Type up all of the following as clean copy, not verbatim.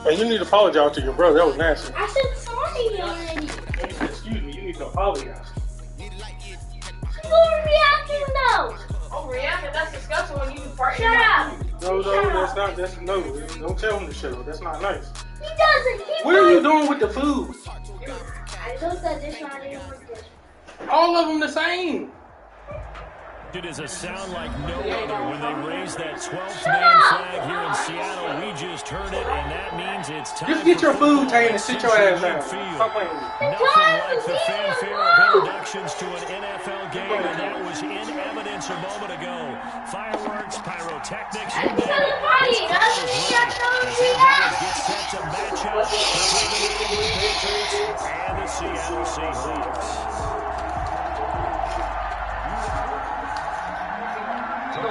Hey, you need to apologize to your brother. That was nasty. I said sorry already. Excuse me, you need to apologize. You overreacting though. Overreacting? That's disgusting when you fart. Shut up. No, that's not. No. Don't tell him to shut up. That's not nice. He doesn't. What are you doing with the food? I looked at this not even with this. All of them the same. It is a sound like no other when they raise that 12th man flag here in Seattle. We just heard it, and that means it's time. Just get your food, Tane, and sit your ass down. Stop playing with me. Nothing like the fanfare of introductions to an NFL game, and that was in evidence a moment ago. Fireworks, pyrotechnics, you name it. This crowd is ready as these guys get set to match up between the New England Patriots and the Seattle Seahawks.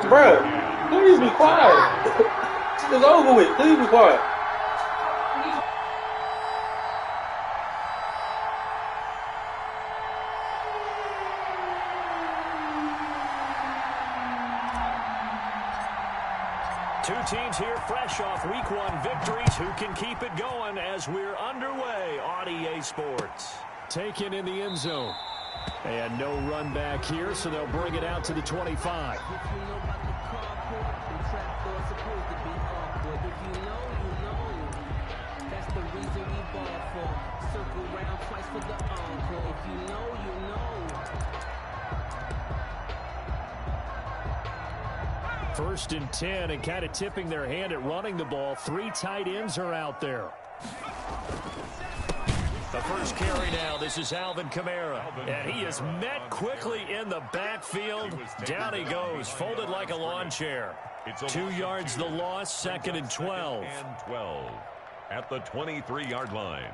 Bruh, please be quiet. It's over with. Please be quiet. Two teams here fresh off Week 1 victories. Who can keep it going as we're underway on EA Sports? Taken in the end zone. And no run back here, so they'll bring it out to the 25. First and 10, and kind of tipping their hand at running the ball. 3 tight ends are out there. The first carry now, this is Alvin Kamara, and he is met quickly in the backfield. Down he goes, folded like a lawn chair. 2 yards the loss, 2nd and 12. And 12 at the 23-yard line.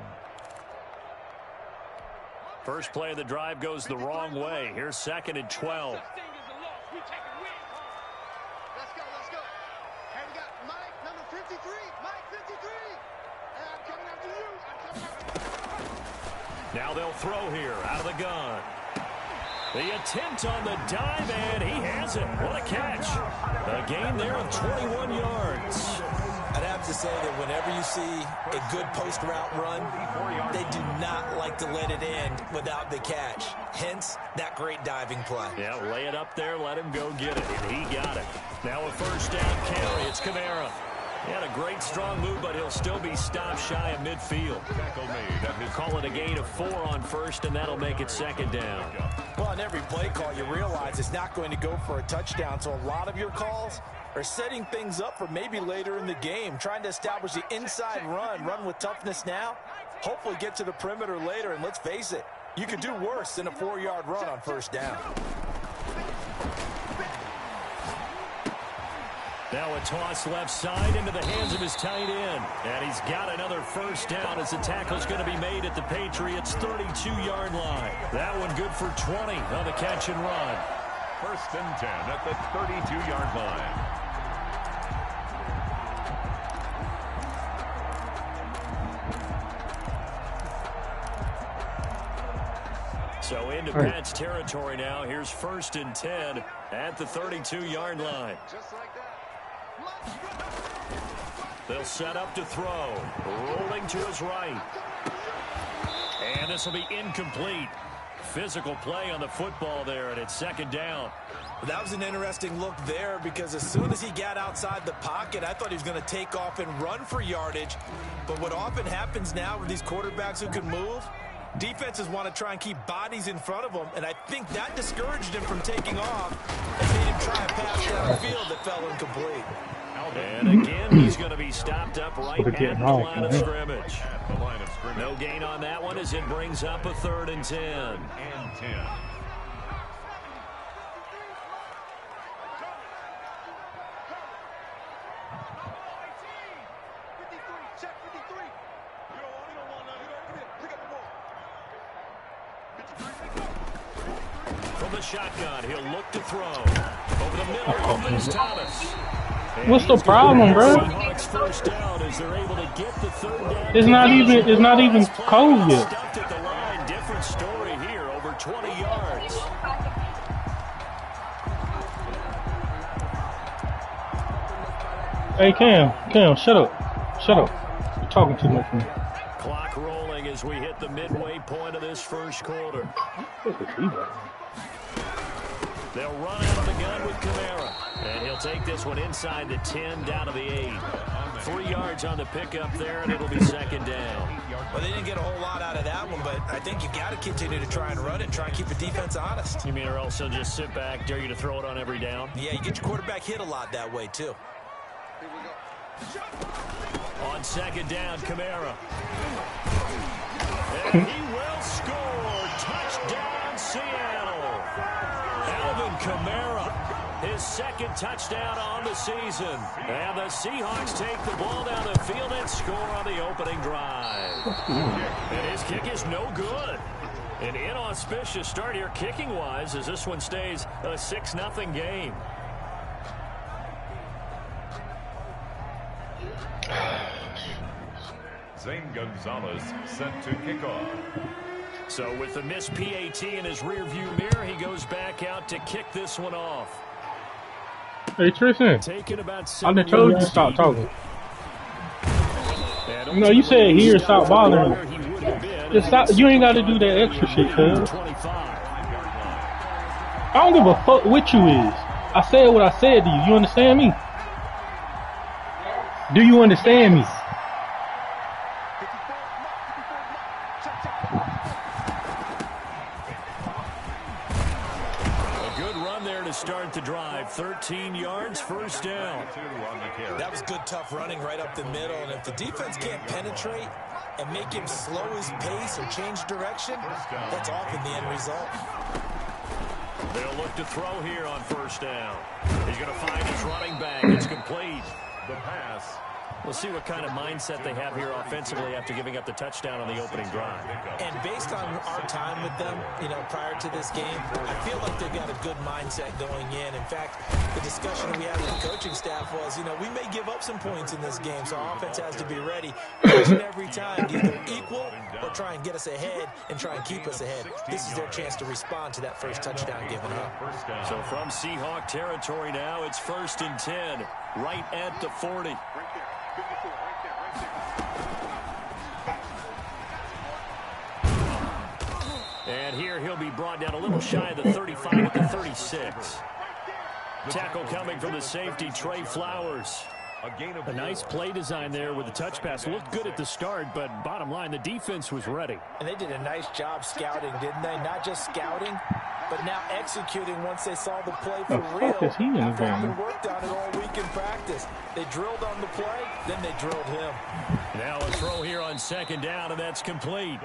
First play of the drive goes the wrong way. Here's 2nd and 12. Now they'll throw here out of the gun. The attempt on the dive, and he has it. What a catch. A gain there of 21 yards. I'd have to say that whenever you see a good post-route run, they do not like to let it end without the catch. Hence, that great diving play. Yeah, lay it up there, let him go get it, and he got it. Now a first down carry. It's Kamara. He had a great strong move, but he'll still be stopped shy of midfield. Call it a gain of 4 on first, and that'll make it 2nd down. Well, on every play call, you realize it's not going to go for a touchdown, so a lot of your calls are setting things up for maybe later in the game, trying to establish the inside run with toughness now, hopefully get to the perimeter later, and let's face it, you could do worse than a 4-yard run on first down. Now a toss left side into the hands of his tight end. And he's got another first down as the tackle's going to be made at the Patriots' 32-yard line. That one good for 20 on the catch and run. 1st and 10 at the 32-yard line. So into Pat's territory now. Here's 1st and 10 at the 32-yard line. They'll set up to throw. Rolling to his right. And this will be incomplete. Physical play on the football there, and it's 2nd down. That was an interesting look there because as soon as he got outside the pocket, I thought he was going to take off and run for yardage. But what often happens now with these quarterbacks who can move, defenses want to try and keep bodies in front of them, and I think that discouraged him from taking off and made him try a pass downfield that fell incomplete. And again, he's going to be stopped up right at the line of scrimmage. No gain on that one as it brings up a 3rd and 10. And 10. From the shotgun, he'll look to throw. Over the middle, opens Thomas. What's the problem, bro? First down as they're able to get the 3rd down. It's not even cold yet. Stuffed at the line. Different story here. Over 20 yards. Hey, Cam, shut up. Shut up. You're talking too much. Man. Clock rolling as we hit the midway point of this first quarter. They'll run out of the gun with Kamara. And he'll take this one inside the 10, down to the 8. 3 yards on the pickup there, and it'll be second down. Well, they didn't get a whole lot out of that one, but I think you got to continue to try and run it and try and keep the defense honest. You mean or else they'll just sit back, dare you to throw it on every down? Yeah, you get your quarterback hit a lot that way, too. On second down, Kamara. And he will score. Touchdown, Seattle. Alvin Kamara, his second touchdown on the season. And the Seahawks take the ball down the field and score on the opening drive. And his kick is no good. An inauspicious start here kicking-wise as this one stays a 6-0 game. Zane Gonzalez set to kickoff. So with the missed PAT in his rearview mirror, he goes back out to kick this one off. Hey Tristan, I done told you to stop talking. No, you said here, stop bothering me. Just stop. You ain't got to do that extra shit, cuz. I don't give a fuck what you is. I said what I said to you. You understand me? Do you understand me? Start the drive, 13 yards, first down. That was good, tough running right up the middle, and if the defense can't penetrate and make him slow his pace or change direction, that's often the end result. They'll look to throw here on first down. He's going to find his running back. It's complete. The pass. We'll see what kind of mindset they have here offensively after giving up the touchdown on the opening drive. And based on our time with them, prior to this game, I feel like they've got a good mindset going in. In fact, the discussion that we had with the coaching staff was, we may give up some points in this game, so our offense has to be ready each and every time to either equal or try and get us ahead and try and keep us ahead. This is their chance to respond to that first touchdown given up. So from Seahawk territory now, it's 1st and 10, right at the 40. And here he'll be brought down a little shy of the 35 at the 36. Tackle coming from the safety, Trey Flowers. A nice play design there with the touch pass. Looked good at the start, but bottom line, the defense was ready. And they did a nice job scouting, didn't they? Not just scouting, but now executing once they saw the play for real. After having worked on it all week in practice. They drilled on the play, then they drilled him. Now a throw here on second down, and that's complete.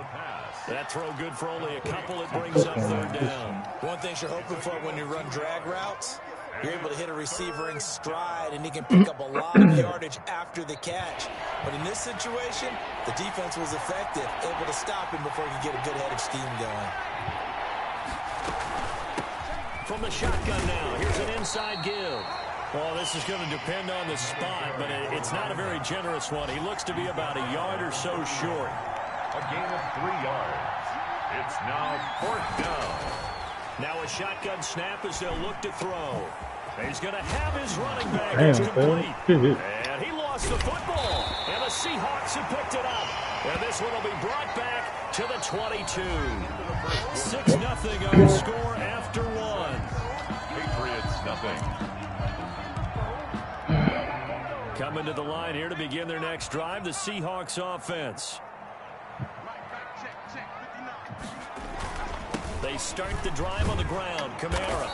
That throw good for only a couple. It brings up third down. One thing you're hoping for when you run drag routes, you're able to hit a receiver in stride, and he can pick up a lot of yardage after the catch. But in this situation, the defense was effective, able to stop him before he could get a good head of steam going. From the shotgun now, here's an inside give. Well, this is going to depend on the spot, but it's not a very generous one. He looks to be about a yard or so short. A gain of 3 yards. It's now 4th down. Now a shotgun snap as they'll look to throw. He's going to have his running back. It's complete. And he lost the football. And the Seahawks have picked it up. And this one will be brought back to the 22. 6-0 on score after one. Patriots nothing. Coming to the line here to begin their next drive, the Seahawks offense. They start the drive on the ground. Kamara.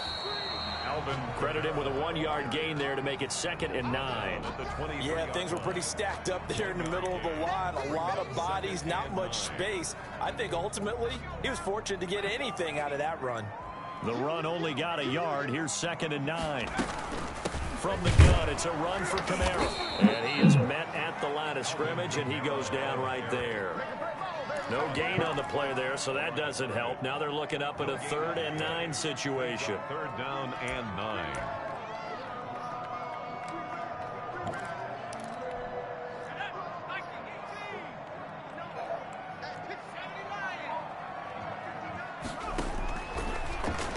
Alvin credit him with a 1-yard gain there to make it 2nd and 9. Yeah, things were pretty stacked up there in the middle of the line. A lot of bodies, not much space. I think ultimately he was fortunate to get anything out of that run. The run only got a yard. Here's 2nd and 9. From the gun, it's a run for Kamara. And he is met at the line of scrimmage, and he goes down right there. No gain on the play there, so that doesn't help. Now they're looking up at a 3rd and 9 situation. 3rd down and 9.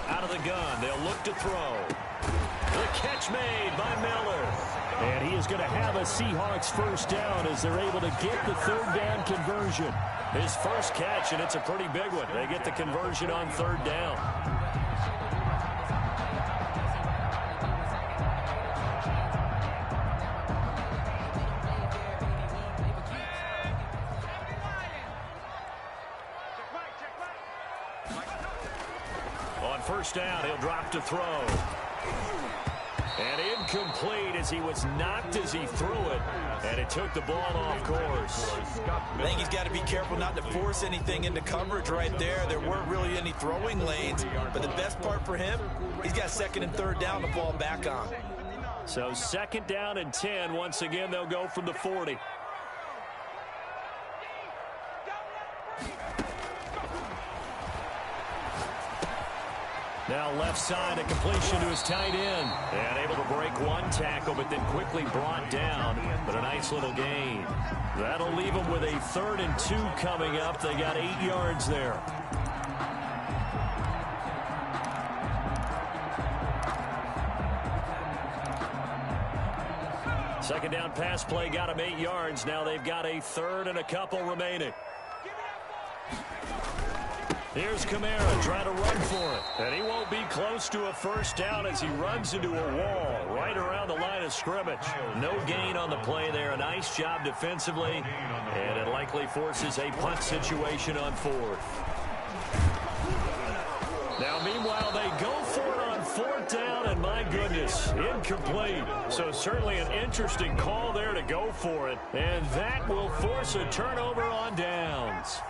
Out of the gun, they'll look to throw. The catch made by Miller. And he is going to have a Seahawks first down as they're able to get the third down conversion. His first catch, and it's a pretty big one. They get the conversion on third down. On first down, he'll drop to throw. And incomplete as he was knocked as he threw it. And it took the ball off course. I think he's got to be careful not to force anything into coverage right there. There weren't really any throwing lanes. But the best part for him, he's got second and third down to fall back on. So second down and 10. Once again, they'll go from the 40. Now left side, a completion to his tight end. And able to break one tackle, but then quickly brought down. But a nice little gain. That'll leave them with a 3rd and 2 coming up. They got 8 yards there. Second down pass play got him 8 yards. Now they've got a 3rd and a couple remaining. Here's Kamara trying to run for it. And he won't be close to a first down as he runs into a wall right around the line of scrimmage. No gain on the play there. A nice job defensively. And it likely forces a punt situation on 4th. Now, meanwhile, they go for it on 4th down, and my goodness, incomplete. So certainly an interesting call there to go for it. And that will force a turnover on downs.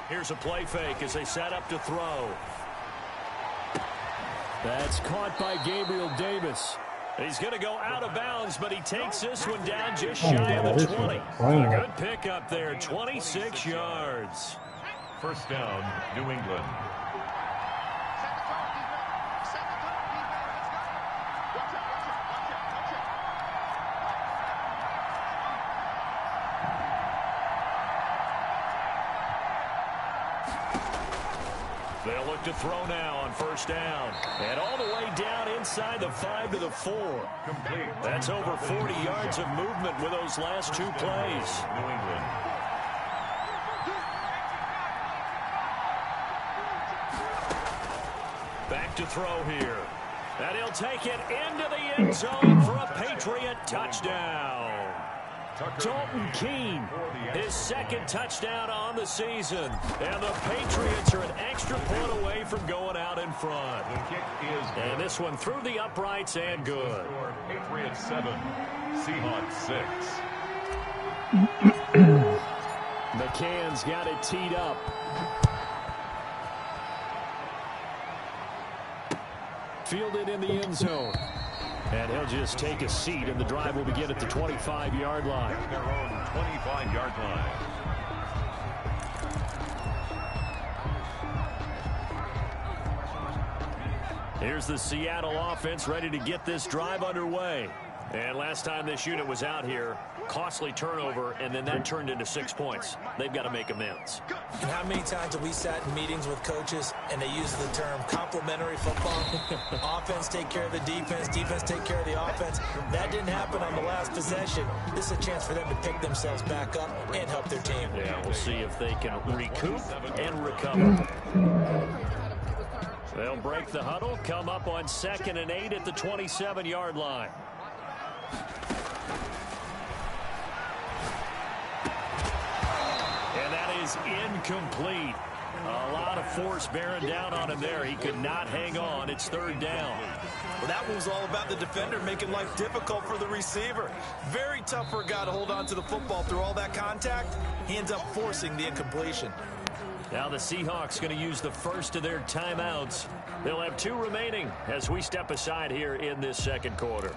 Here's a play fake as they set up to throw. That's caught by Gabriel Davis. He's going to go out of bounds, but he takes this one down just shy of the 20. A good pickup there, 26 yards. First down, New England. They'll look to throw now on first down. And all the way down inside the 5 to the 4. Complete. That's over 40 yards of movement with those last 2 plays. New England. Back to throw here. And he'll take it into the end zone for a Patriot touchdown. Dalton Keene, his 2nd touchdown on the season. And the Patriots are an extra point away from going out in front. The kick is good. And this one through the uprights and good. Score, Patriots 7, Seahawks 6. McCann's got it teed up. Fielded in the end zone. And he'll just take a seat, and the drive will begin at the 25-yard line. Their own 25-yard line. Here's the Seattle offense ready to get this drive underway. And last time this unit was out here, costly turnover, and then that turned into 6 points. They've got to make amends. And how many times have we sat in meetings with coaches and they use the term complementary football? Offense take care of the defense, defense take care of the offense. That didn't happen on the last possession. This is a chance for them to pick themselves back up and help their team. Yeah, we'll see if they can recoup and recover. They'll break the huddle, come up on 2nd and 8 at the 27-yard line. And that is incomplete. A lot of force bearing down on him there. He could not hang on. It's 3rd down. Well, that was all about the defender making life difficult for the receiver. Very tough for a guy to hold on to the football through all that contact. He ends up forcing the incompletion. Now the Seahawks going to use the first of their timeouts. They'll have 2 remaining as we step aside here in this 2nd quarter.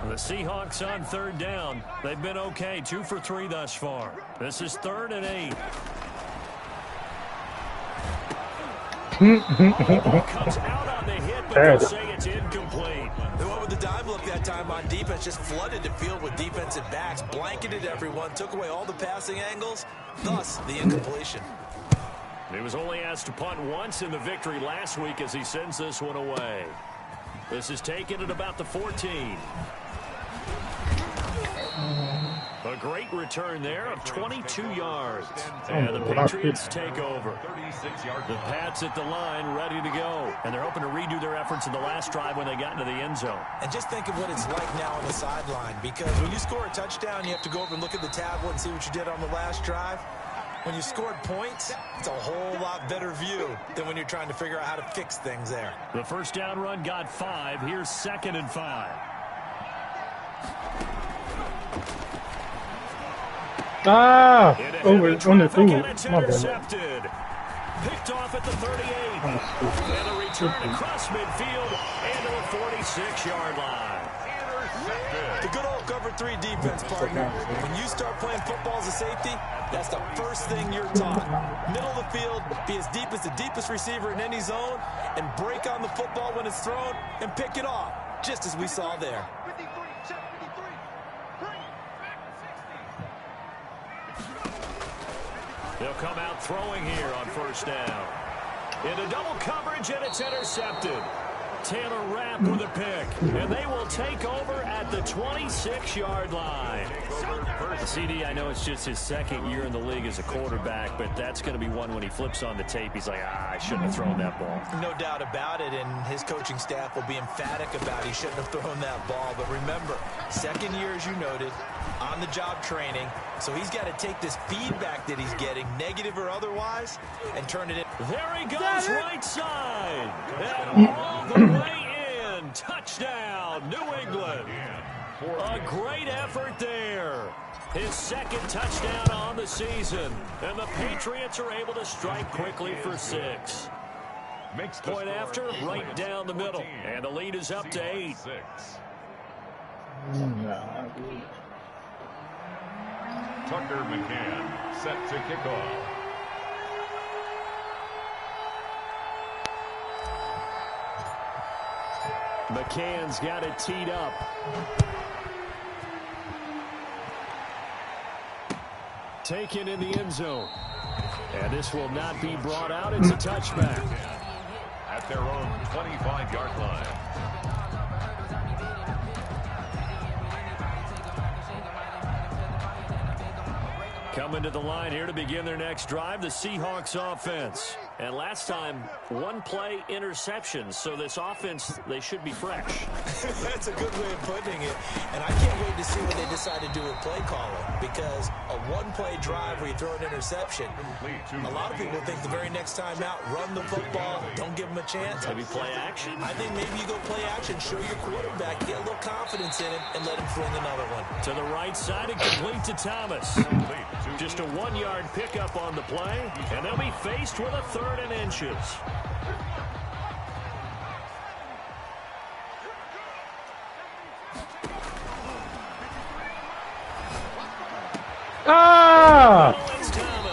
The Seahawks on 3rd down. They've been okay, 2 for 3 thus far. This is 3rd and 8. Comes out on the hit, but they'll say it's incomplete. They went with the dime look that time on defense, just flooded the field with defensive backs, blanketed everyone, took away all the passing angles, thus the incompletion. He was only asked to punt once in the victory last week as he sends this one away. This is taken at about the 14. A great return there of 22 yards. And the Patriots take over. The Pats at the line ready to go. And they're hoping to redo their efforts in the last drive when they got into the end zone. And just think of what it's like now on the sideline, because when you score a touchdown, you have to go over and look at the tablet and see what you did on the last drive. When you scored points, it's a whole lot better view than when you're trying to figure out how to fix things there. The first down run got 5. Here's 2nd and 5. Ah! Over on the two. It's intercepted. Picked off at the 38. And a return across midfield into the 46-yard line. The good old cover 3 defense, partner. When you start playing football as a safety, that's the first thing you're taught. Middle of the field, be as deep as the deepest receiver in any zone, and break on the football when it's thrown and pick it off, just as we saw there. They'll come out throwing here on first down. Into double coverage, and it's intercepted. Taylor Rapp with a pick, and they will take over at the 26-yard line. CD, I know it's just his 2nd year in the league as a quarterback, but that's going to be one when he flips on the tape. He's like, I shouldn't have thrown that ball. No doubt about it, and his coaching staff will be emphatic about he shouldn't have thrown that ball. But remember, 2nd year, as you noted, on-the-job training, so he's got to take this feedback that he's getting, negative or otherwise, and turn it in. There he goes, right side, and all the way in. Touchdown, New England. A great effort there. His 2nd touchdown on the season, and the Patriots are able to strike quickly for 6. Point after, right down the middle, and the lead is up to 8. Tucker McCann set to kick off. McCann's got it teed up. Taken in the end zone. And this will not be brought out. It's a touchback. At their own 25-yard line. Coming to the line here to begin their next drive, the Seahawks offense. And last time, 1-play interception. So this offense, they should be fresh. That's a good way of putting it. And I can't wait to see what they decide to do with play calling. Because a 1-play drive where you throw an interception, a lot of people think the very next time out, run the football, don't give them a chance. Maybe play action? I think maybe you go play action, show your quarterback, get a little confidence in it, and let him fling another one. To the right side and complete to Thomas. Just a 1-yard pickup on the play, and they'll be faced with a 3rd and inches. Ah!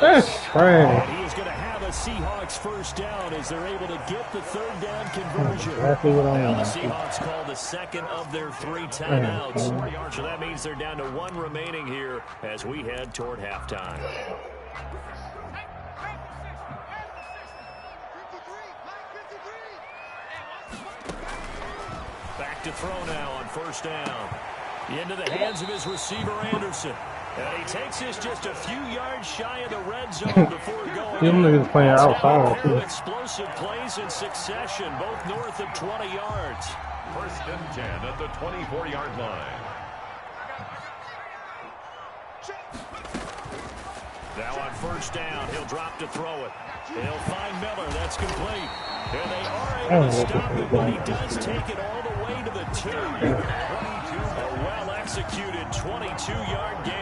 That's trash. He's going to have a Seahawks first down as they're able to get the 3rd down conversion. Exactly what I Now the want. Seahawks call the 2nd of their 3 timeouts. So that means they're down to 1 remaining here as we head toward halftime. Back to throw now on first down. Into the hands of his receiver, Anderson. And he takes this just a few yards shy of the red zone before going. Them niggas playing outside, Two too. explosive plays in succession, both north of 20 yards. 1st and 10 at the 24-yard line. Now on first down, he'll drop to throw it. He'll find Miller. That's complete. And they are able to stop it, but he does take it all the way to the 2. A well-executed 22-yard gain.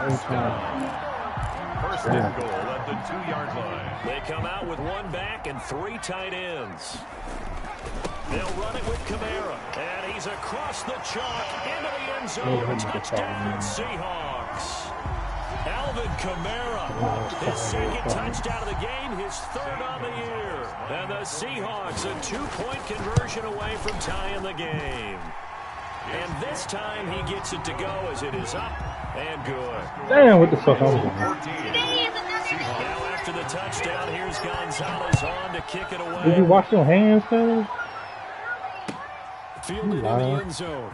1st and goal at the 2-yard line. They come out with 1 back and 3 tight ends. They'll run it with Kamara. And he's across the chalk into the end zone. Touchdown, Seahawks. Alvin Kamara, his 2nd touchdown of the game, his 3rd on the year. And the Seahawks a 2-point conversion away from tying the game. And this time he gets it to go as it is up and good. Damn, what the fuck I'm doing? Today is another Seahawks. Now after the touchdown, here's Gonzalez on to kick it away. Did you wash your hands, fellas? Fielded in the end zone.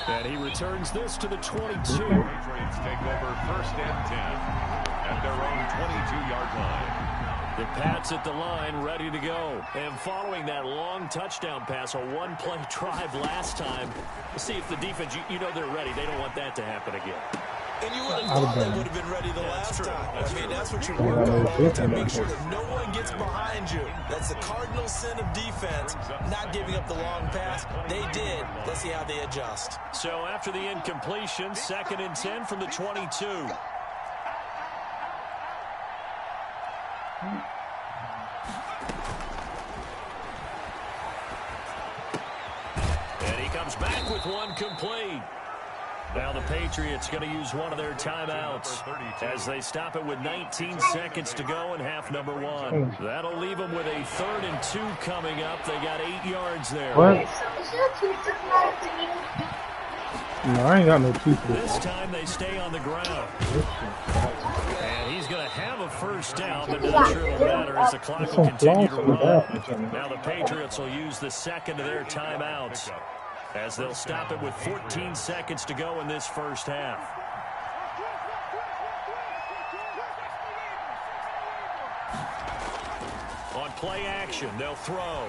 And he returns this to the 22. Patriots take over 1st and 10 at their own 22-yard line. The Pats at the line, ready to go. And following that long touchdown pass, a one-play drive last time, see if the defense, you know they're ready. They don't want that to happen again. And you would have thought they would have been ready the last time. I mean, that's what you work on all the time. Make sure that no one gets behind you. That's the cardinal sin of defense, not giving up the long pass. They did. Let's see how they adjust. So after the incompletion, 2nd and 10 from the 22. And he comes back with one complete. Now the Patriots going to use one of their timeouts as they stop it with 19 seconds to go in half number 1. That'll leave them with a 3rd and 2 coming up. They got 8 yards there. What? No, I ain't got no teeth. This time they stay on the ground. And he's going to have a first down, but not sure it'll matter as the clock will continue to run. Now the Patriots will use the 2nd of their timeouts as they'll stop it with 14 seconds to go in this first half. On play action, they'll throw.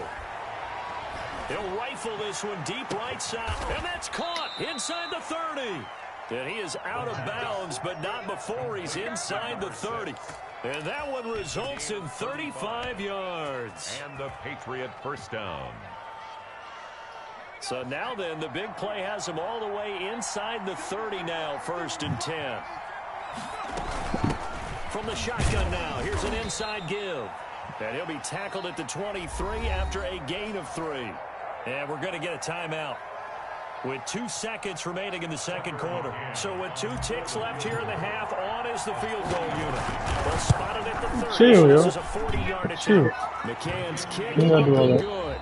He'll rifle this one deep right side, and that's caught inside the 30. And he is out of bounds, but not before he's inside the 30. And that one results in 35 yards. And the Patriot first down. So now then, the big play has him all the way inside the 30 now, 1st and 10. From the shotgun now, here's an inside give. And he'll be tackled at the 23 after a gain of 3. And we're going to get a timeout with 2 seconds remaining in the 2nd quarter. So with 2 ticks left here in the half, on is the field goal unit. They'll spot it at the 30. Chill, this is a 40-yard attempt. McCann's kick looking good.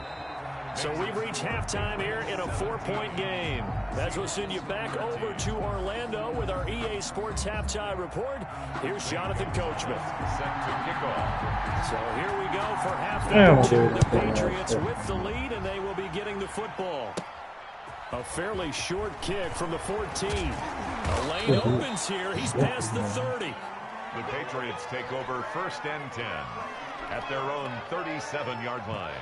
So we've reached halftime here in a 4-point game. As we'll send you back over to Orlando with our EA Sports Halftime Report. Here's Jonathan Coachman. Set to kick off. So here we go for half number 2. The Patriots with the lead, and they will be getting the football. A fairly short kick from the 14. A lane opens here. He's past the 30. The Patriots take over 1st and 10 at their own 37-yard line.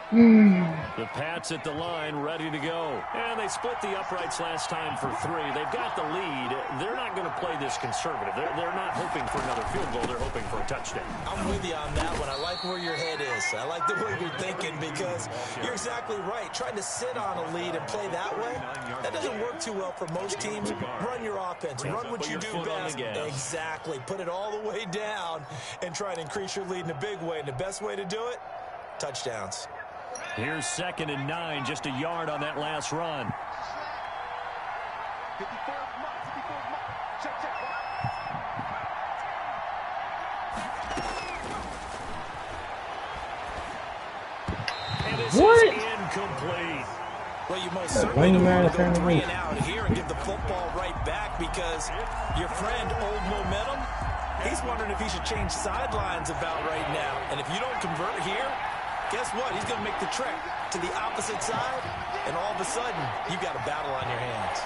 The Pats at the line, ready to go. And they split the uprights last time for 3. They've got the lead. They're not going to play this conservative. They're not hoping for another field goal. They're hoping for a touchdown. I'm with you on that one. I like where your head is. I like the way you're thinking because you're exactly right. Trying to sit on a lead and play that way, that doesn't work too well for most teams. Run your offense. Run what you do best. Exactly. Put it all the way down and try to increase your lead in a big way. And the best way to do it, touchdowns. Here's 2nd and 9, just a yard on that last run. And this is incomplete. Well, you most certainly don't want to go 3 and out here and give the football right back because your friend, Old Momentum, he's wondering if he should change sidelines about right now. And if you don't convert here, guess what? He's going to make the trek to the opposite side, and all of a sudden, you've got a battle on your hands.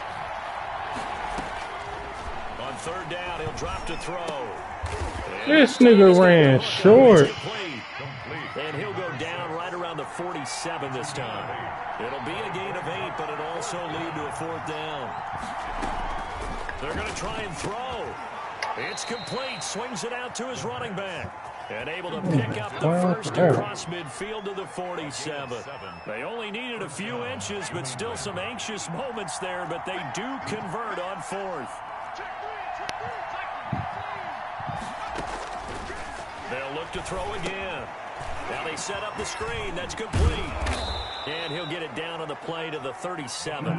On 3rd down, he'll drop to throw. This nigga ran short. And he'll go down right around the 47 this time. It'll be a gain of 8, but it'll also lead to a 4th down. They're going to try and throw. It's complete. Swings it out to his running back. And able to pick up the first across midfield to the 47. They only needed a few inches, but still some anxious moments there, but they do convert on 4th. They'll look to throw again. Now they set up the screen. That's complete. And he'll get it down on the play to the 37.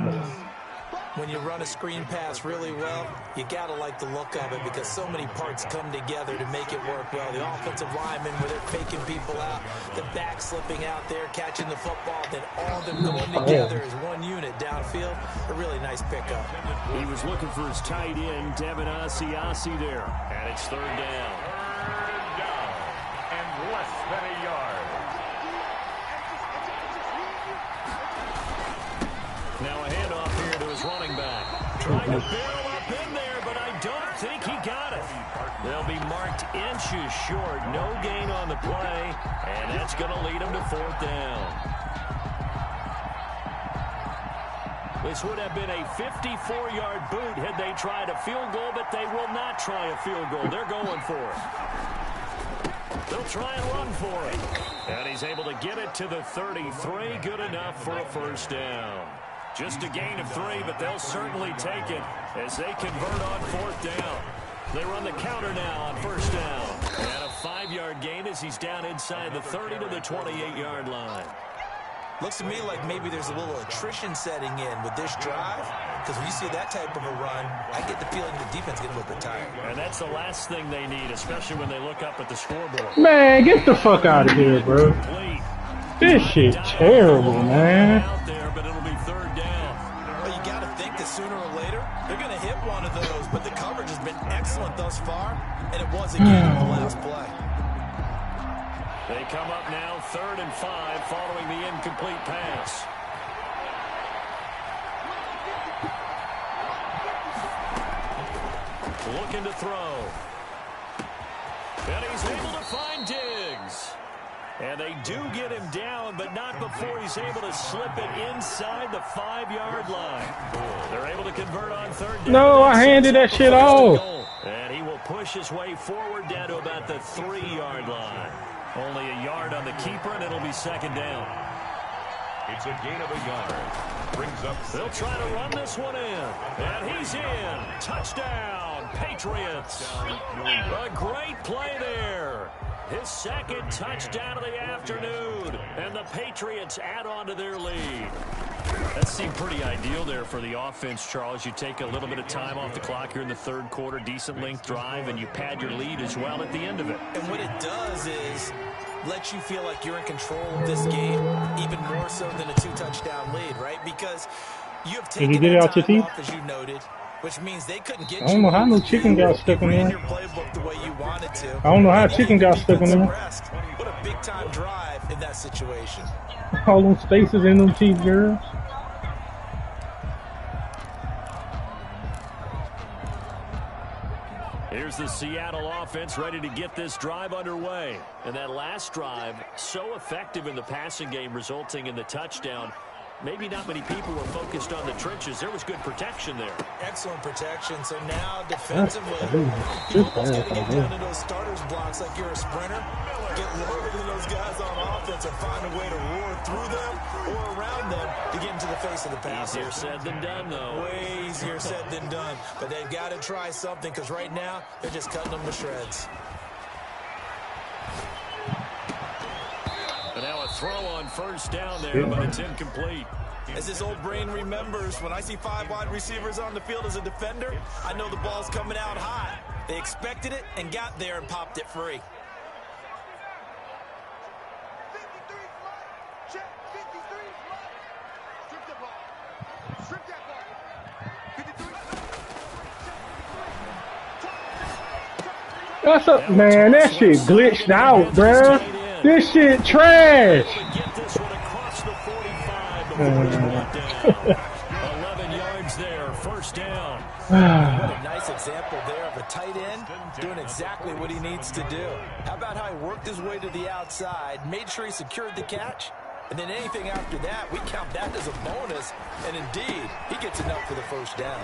When you run a screen pass really well, you got to like the look of it because so many parts come together to make it work well. The offensive linemen, where they're faking people out, the back slipping out there, catching the football, then all of them going together as one unit. downfield. A really nice pickup. He was looking for his tight end, Devin Asiasi there. And it's third down. Third down and less than a yard. Now a handoff here to his running back. Trying to barrel up in there, but I don't think he got it. They'll be marked inches short. No gain on the play, and that's going to lead them to fourth down. This would have been a 54-yard boot had they tried a field goal, but they will not try a field goal. They're going for it. They'll try and run for it. And he's able to get it to the 33. Good enough for a first down. Just a gain of 3, but they'll certainly take it as they convert on fourth down. They run the counter now on first down. And a 5-yard gain as he's down inside the 30 to the 28-yard line. Looks to me like maybe there's a little attrition setting in with this drive, because when you see that type of a run, I get the feeling the defense getting a little bit tired. And that's the last thing they need, especially when they look up at the scoreboard. Man, get the fuck out of here, bro. This shit terrible, man. Out there, but it'll be third down. Well, you got to think that sooner or later they're going to hit one of those, but the coverage has been excellent thus far, and it was again on the last play. They come up now 3rd and 5 following the incomplete pass. Looking to throw. And he's able to find Diggs. And they do get him down, but not before he's able to slip it inside the 5-yard line. They're able to convert on third down. No, I handed that shit off. And he will push his way forward down to about the 3-yard line. Only a yard on the keeper, and it'll be second down. It's a gain of a yard. Brings up. They'll try to run this one in. And he's in. Touchdown, Patriots. A great play there. His second touchdown of the afternoon. And the Patriots add on to their lead. That seemed pretty ideal there for the offense, Charles. You take a little bit of time off the clock here in the third quarter, decent length drive, and you pad your lead as well at the end of it. And what it does is let you feel like you're in control of this game, even more so than a 2-touchdown lead, right? Because you have taken get it out your teeth? off, as you noted, which means they couldn't get you. I don't know how no chicken got stuck in there. Your playbook the way you wanted to. I don't know how chicken got stuck in there. What a big-time drive in that situation. All them spaces in them teeth, girls. Here's the Seattle offense ready to get this drive underway. And that last drive, so effective in the passing game, resulting in the touchdown. Maybe not many people were focused on the trenches. There was good protection there. Excellent protection. So now defensively, you almost got to get down to those starters blocks like you're a sprinter. Get lower than those guys on offense and find a way to roar through them or around them to get into the face of the pass. Easier said than done, though. Way easier said than done. But they've got to try something, because right now they're just cutting them to shreds. But now a throw on first down there, but it's incomplete. As this old brain remembers, when I see 5 wide receivers on the field as a defender, I know the ball's coming out high. They expected it and got there and popped it free. That's up, man. That shit glitched out, bruh. This shit trash. 11 yards there, first down. What a nice example there of a tight end doing exactly what he needs to do. How about how he worked his way to the outside, made sure he secured the catch, and then anything after that, we count that as a bonus. And indeed, he gets enough for the first down.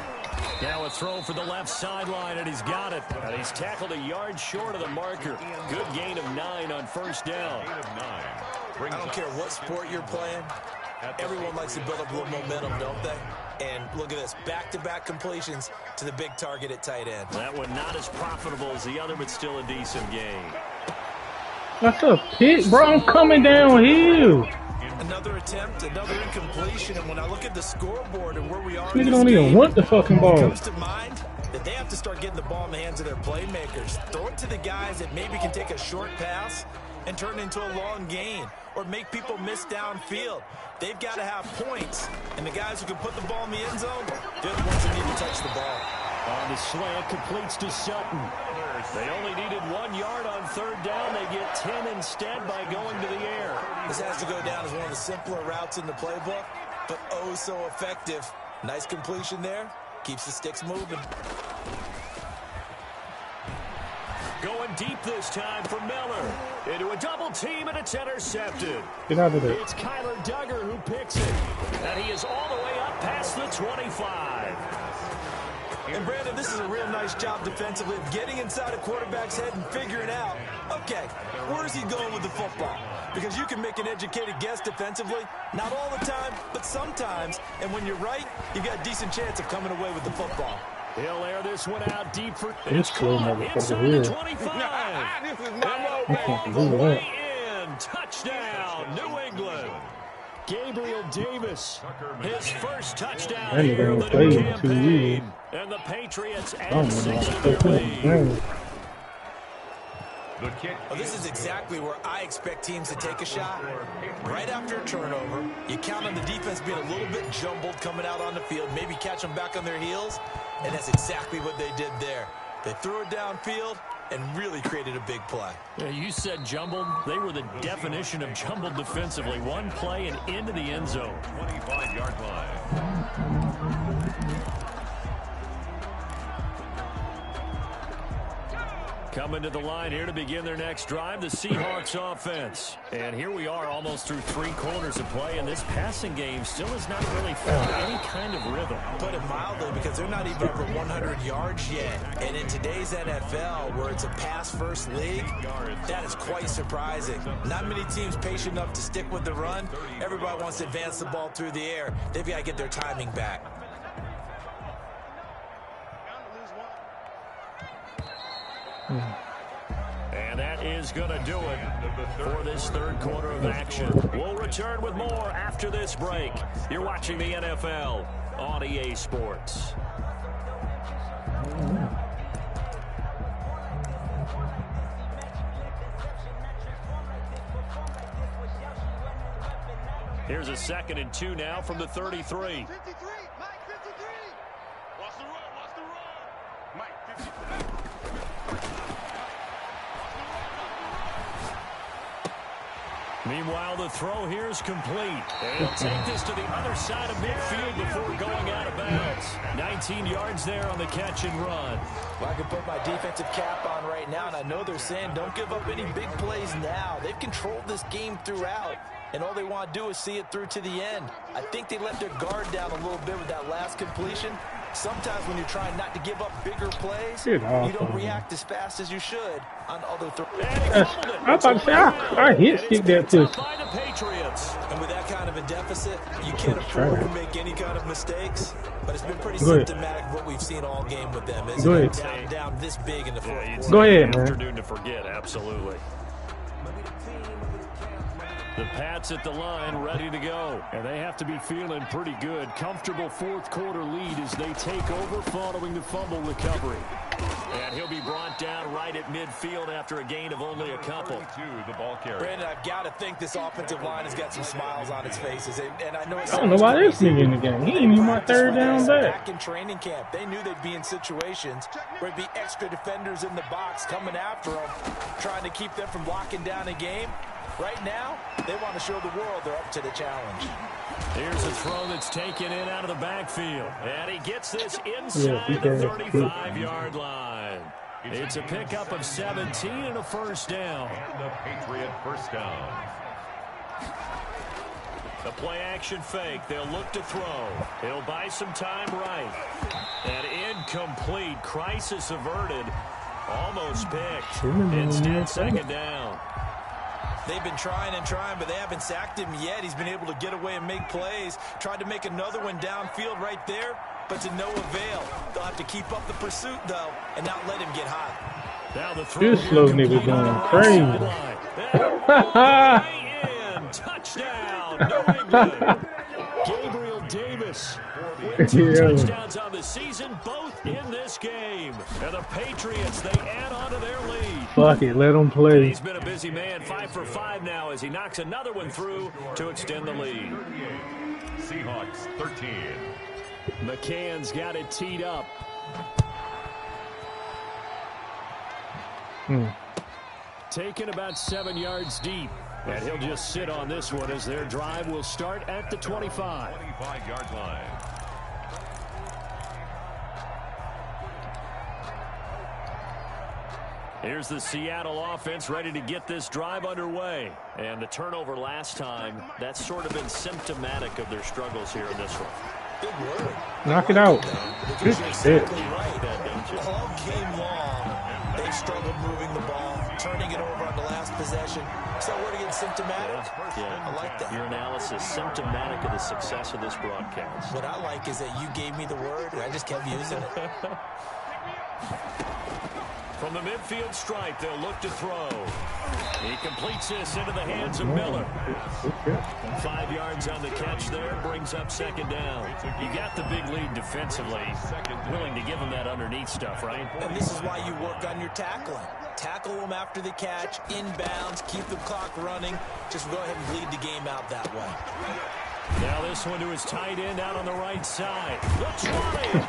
Now a throw for the left sideline, and he's got it. And he's tackled a yard short of the marker. Good gain of 9 on first down. I don't care what sport you're playing. Everyone likes to build up a little momentum, don't they? And look at this, back-to-back completions to the big target at tight end. That one not as profitable as the other, but still a decent gain. That's a pick, bro. I'm coming downhill. Another attempt, another incompletion, and when I look at the scoreboard and where we are, Nigga don't even want the fucking ball. It comes to mind that they have to start getting the ball in the hands of their playmakers. Throw it to the guys that maybe can take a short pass and turn it into a long gain or make people miss downfield. They've got to have points, and the guys who can put the ball in the end zone, they're the ones that need to touch the ball. On the slant, completes to Sutton. They only needed 1 yard on third down. They get 10 instead by going to the air. This has to go down as one of the simpler routes in the playbook, but oh so effective. Nice completion there. Keeps the sticks moving. Going deep this time for Miller. Into a double team, and it's intercepted. Get out of there. It's Kyler Duggar who picks it. And he is all the way up past the 25. And Brandon, this is a real nice job defensively of getting inside a quarterback's head and figuring out, okay, where is he going with the football? Because you can make an educated guess defensively, not all the time, but sometimes. And when you're right, you've got a decent chance of coming away with the football. He'll air this one out deep for This slow motherfucker here. 25. This is And can't all believe the that. way in. Touchdown, New England. Gabriel Davis, his first touchdown That nigga here of ain't the new played in 2 years. campaign. And the Patriots I add don't 6 know. to their lead. The kick. Well, this is exactly where I expect teams to take a shot. Right after a turnover, you count on the defense being a little bit jumbled coming out on the field, maybe catch them back on their heels, and that's exactly what they did there. They threw it downfield and really created a big play. Yeah, you said jumbled. They were the definition of jumbled defensively. One play and into the end zone. 25-yard line. Coming to the line here to begin their next drive, the Seahawks offense. And here we are almost through 3 quarters of play, and this passing game still has not really found any kind of rhythm. Put it mildly, because they're not even over 100 yards yet. And in today's NFL, where it's a pass-first league, that is quite surprising. Not many teams patient enough to stick with the run. Everybody wants to advance the ball through the air. They've got to get their timing back. And that is going to do it for this third quarter of action. We'll return with more after this break. You're watching the NFL on EA Sports. Here's a 2nd and 2 now from the 33. 53, Mike 53. Watch the run, watch the run. Mike 53. Meanwhile, the throw here is complete. And he'll take this to the other side of midfield before going out of bounds. 19 yards there on the catch and run. Well, I can put my defensive cap on right now, and I know they're saying don't give up any big plays now. They've controlled this game throughout, and all they want to do is see it through to the end. I think they let their guard down a little bit with that last completion. Sometimes when you're trying not to give up bigger plays, you don't react as fast as you should on other throws. I thought I hit stick that too. And with that kind of a deficit, you can't afford to make any kind of mistakes. But it's been pretty symptomatic of what we've seen all game with them. Isn't it? Down this big in the fourth quarter. Go ahead, man. Afternoon to forget, absolutely. The Pats at the line, ready to go. And they have to be feeling pretty good. Comfortable fourth quarter lead as they take over following the fumble recovery. And he'll be brought down right at midfield after a gain of only a couple. The ball carrier. Brandon, I've got to think this offensive line has got some smiles on its faces. And I know I don't know why this nigga in the game. He ain't even my third down back. Back in training camp, they knew they'd be in situations where it'd be extra defenders in the box coming after them, trying to keep them from locking down a game. Right now, they want to show the world they're up to the challenge. Here's a throw that's taken in out of the backfield. And he gets this inside the 35-yard line. It's a pickup of 17 and a first down. The Patriot first down. The play action fake. They'll look to throw. He'll buy some time right. And incomplete. Crisis averted. Almost picked. Instead, second down. They've been trying and trying, but they haven't sacked him yet. He's been able to get away and make plays. Tried to make another one downfield right there, but to no avail. They'll have to keep up the pursuit, though, and not let him get hot. Now the throw. This slow nigga going crazy. Touchdown, New England. Gabriel Davis with 2 touchdowns on the season, both in this game. And the Patriots, they add on to their lead. Fuck it, let him And play. he's been a busy man, 5 for 5 now as he knocks another one through to extend the lead. Seahawks 13. McCann's got it teed up. Taken about 7 yards deep. And he'll just sit on this one as their drive will start at the 25. 25-yard line. Here's the Seattle offense ready to get this drive underway. And the turnover last time, that's sort of been symptomatic of their struggles here in this one. Good word. Knock it out. Good shit. Exactly right. All game long, they struggled moving the ball, turning it over on the last possession. Is that word again, symptomatic? Yeah, I like that. Your analysis, symptomatic of the success of this broadcast. What I like is that you gave me the word, and I just kept using it. From the midfield stripe, they'll look to throw. He completes this into the hands of Miller. 5 yards on the catch there, brings up second down. You got the big lead defensively. Willing to give him that underneath stuff, right? And this is why you work on your tackling. Tackle them after the catch, inbounds, keep the clock running. Just go ahead and bleed the game out that way. Now this one to his tight end out on the right side. The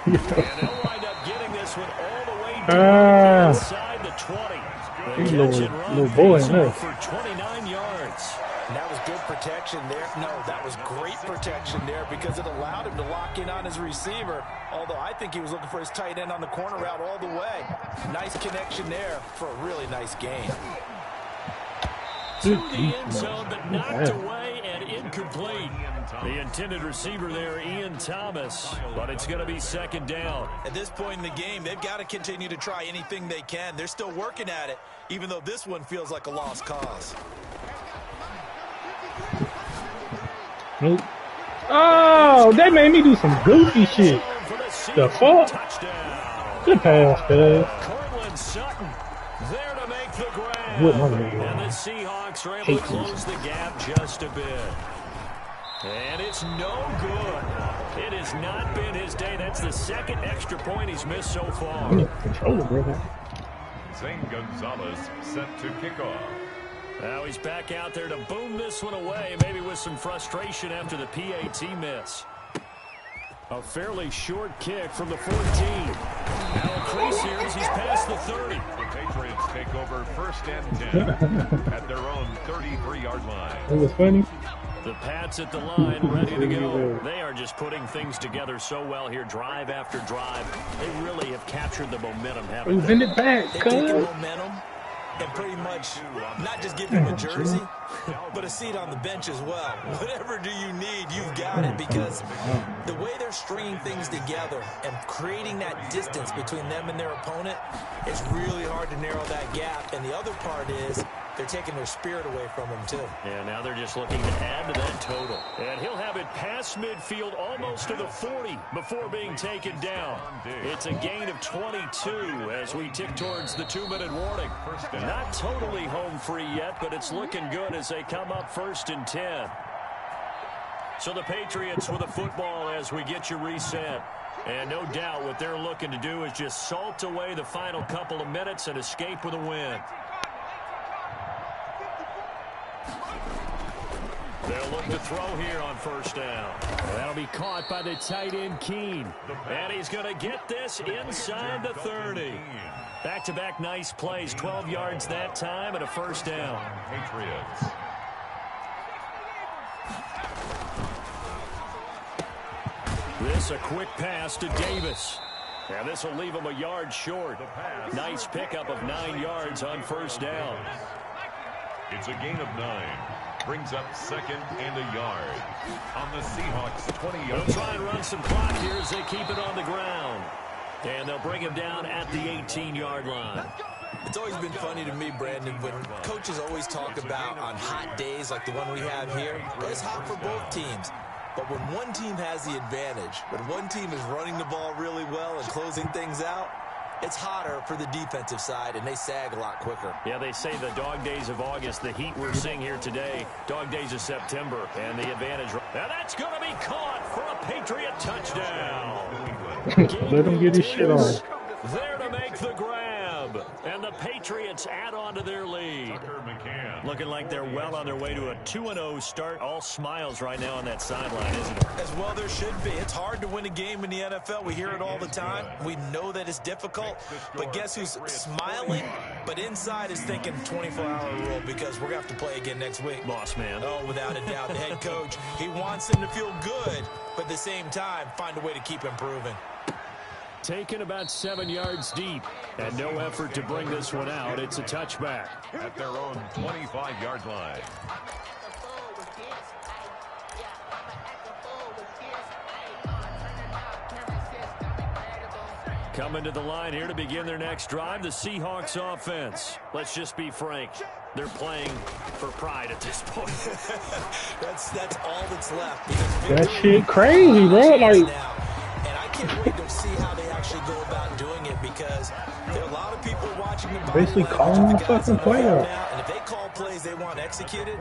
20. And they'll wind up getting this one all the way down inside the 20. He's little boy in there. For 29 yards. And that was good protection there. No, that was great protection there because it allowed him to lock in on his receiver. Although I think he was looking for his tight end on the corner route all the way. Nice connection there for a really nice game. To the end zone, but knocked away and incomplete. The intended receiver there, Ian Thomas, but it's going to be second down. At this point in the game, they've got to continue to try anything they can. They're still working at it, even though this one feels like a lost cause. Nope. Oh, that made me do some goofy shit. The fuck? Good pass, cuz. Cortland Sutton there to make the grab. And the Seahawks are able to close the gap just a bit. And it's no good. It has not been his day. That's the second extra point he's missed so far. Controller, brother. Zane Gonzalez set to kickoff. Now he's back out there to boom this one away, maybe with some frustration after the PAT miss. A fairly short kick from the 14. Now a crease here as he's past the 30. The Patriots take over first and 10 at their own 33-yard line. It was funny. The Pats at the line, ready to go. They are just putting things together so well here, drive after drive. They really have captured the momentum, haven't they? Send it back, They've taken cuz. momentum and pretty much not just give him a jersey, but a seat on the bench as well. Whatever do you need, you've got it, because the way they're stringing things together and creating that distance between them and their opponent, it's really hard to narrow that gap. And the other part is they're taking their spirit away from them, too. And now they're just looking to add to that total. And he'll have it past midfield almost to the 40 before being taken down. It's a gain of 22 as we tick towards the 2-minute warning. Not totally home free yet, but it's looking good as they come up first and 10. So the Patriots with a football as we get you reset. And no doubt what they're looking to do is just salt away the final couple of minutes and escape with a win. They'll look to throw here on first down. That'll be caught by the tight end, Keene. And he's going to get this inside the 30. Back-to-back nice plays, 12 yards that time and a first down. Patriots. This a quick pass to Davis. And this will leave him a yard short. Nice pickup of 9 yards on first down. It's a gain of 9. Brings up second and a yard on the Seahawks 20-yard. They'll try and run some clock here as they keep it on the ground. And they'll bring him down at the 18-yard line. It's always been funny to me, Brandon, when coaches always talk about on hot days like the one we have here, it's hot for both teams. But when one team has the advantage, when one team is running the ball really well and closing things out, it's hotter for the defensive side, and they sag a lot quicker. Yeah, they say the dog days of August, the heat we're seeing here today, dog days of September, and the advantage And that's going to be caught for a Patriot touchdown. Let him get his shit on. There to make the grab. And the Patriots add on to their lead. Looking like they're well on their way to a 2-0 start. All smiles right now on that sideline, isn't it? As well there should be. It's hard to win a game in the NFL. We hear it all the time. We know that it's difficult. But guess who's smiling? But inside is thinking 24-hour rule because we're going to have to play again next week. Boss man. Oh, without a doubt. The head coach, he wants them to feel good, but at the same time, find a way to keep improving. Taken about 7 yards deep, and no effort to bring this one out. It's a touchback. At their own 25-yard line. Coming to the line here to begin their next drive, the Seahawks offense. Let's just be frank. They're playing for pride at this point. that's all that's left. That shit crazy, bro. Like, and I can't wait to see how they actually go about doing it because there are a lot of people watching the basically calling the fucking play out. And if they call plays they want executed,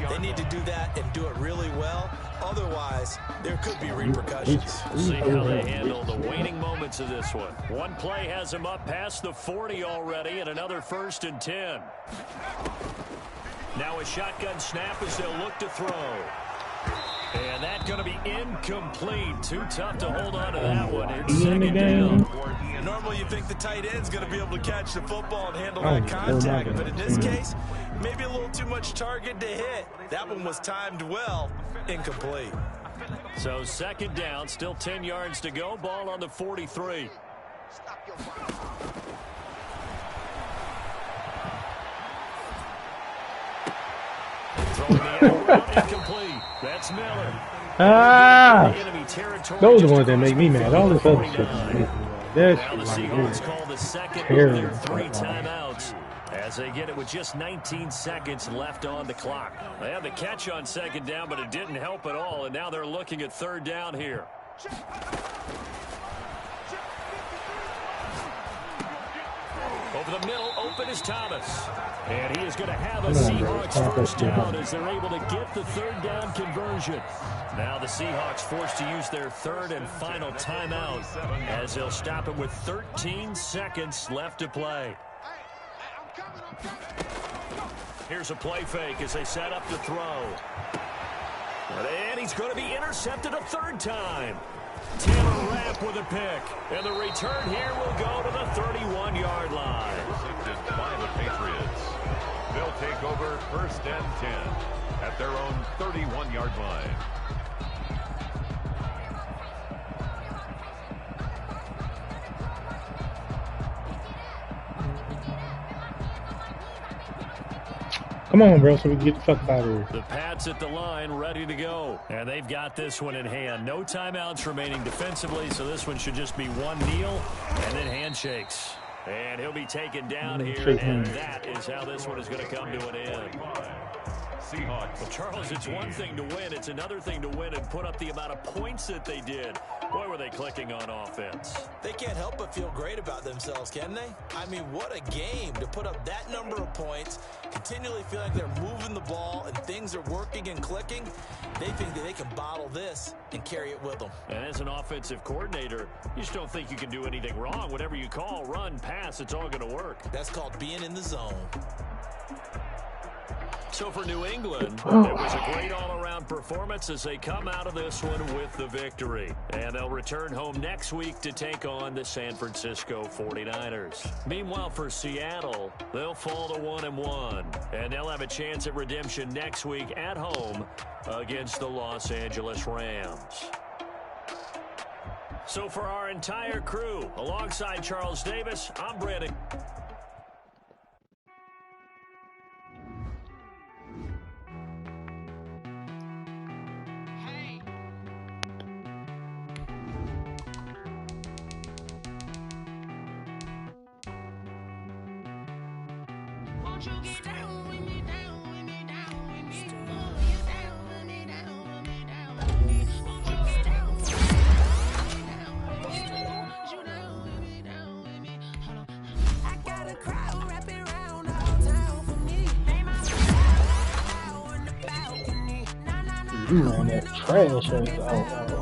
they need to do that and do it really well. Otherwise, there could be repercussions. See how they handle the waning moments of this one. One play has them up past the 40 already, and another 1st and 10. Now a shotgun snap as they'll look to throw. And that's going to be incomplete. Too tough to hold on to that one. It's 2nd down. Normally you think the tight end's going to be able to catch the football and handle that contact. But in this case, maybe a little too much target to hit. That one was timed well. Incomplete. So 2nd down, still 10 yards to go. Ball on the 43. Throwing the end around, incomplete. That's Miller. Those are the ones that make me mad. All this other shit. Now the Seahawks call the second of their 3 timeouts as they get it with just 19 seconds left on the clock. They had the catch on 2nd down, but it didn't help at all, and now they're looking at 3rd down here. Over the middle, open is Thomas. And he is going to have a Seahawks 1st down as they're able to get the 3rd down conversion. Now the Seahawks forced to use their 3rd and final timeout as they'll stop it with 13 seconds left to play. Here's a play fake as they set up to throw. And he's going to be intercepted a 3rd time. Taylor Rapp with a pick. And the return here will go to the 31-yard line. Intercepted by the Patriots. They'll take over 1st and 10 at their own 31-yard line. Come on, bro, so we can get the fuck out of here. The Pats at the line, ready to go. And they've got this one in hand. No timeouts remaining defensively, so this one should just be one kneel and then handshakes. And he'll be taken down here, and that is how this one is going to come to an end. Seahawks. Well, Charles, it's one thing to win. It's another thing to win and put up the amount of points that they did. Boy, were they clicking on offense. They can't help but feel great about themselves, can they? I mean, what a game to put up that number of points, continually feel like they're moving the ball and things are working and clicking. They think that they can bottle this and carry it with them. And as an offensive coordinator, you just don't think you can do anything wrong. Whatever you call, run, pass, it's all going to work. That's called being in the zone. So for New England, it was a great all-around performance as they come out of this one with the victory. And they'll return home next week to take on the San Francisco 49ers. Meanwhile, for Seattle, they'll fall to 1-1. And they'll have a chance at redemption next week at home against the Los Angeles Rams. So for our entire crew, alongside Charles Davis, I'm Brandon. You ran that trash ass out.